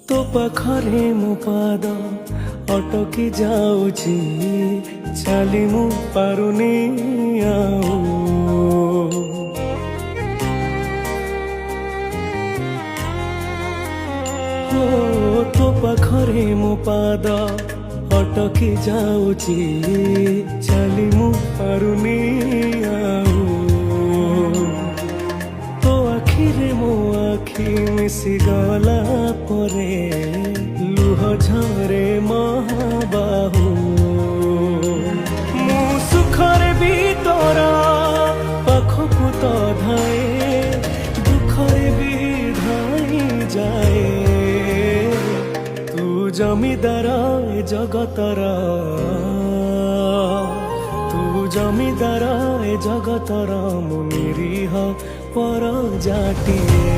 तो पाखरे मो पाद अटकी जाऊची चाली मु पारुनी आऊ हो तो पाखरे मो पाद अटकी जाऊची चाली मु पारुनी आऊ तो आखिरे मो आखि मिसी गला परे लुह झरे महाबाहु मु सुखरे भी तोरा पाखकु तो धाए दुखरे भी धाई जाए तू जमीदार ए जगतर तू जमीदार ए जगतर मु निरीह पर जाटिए।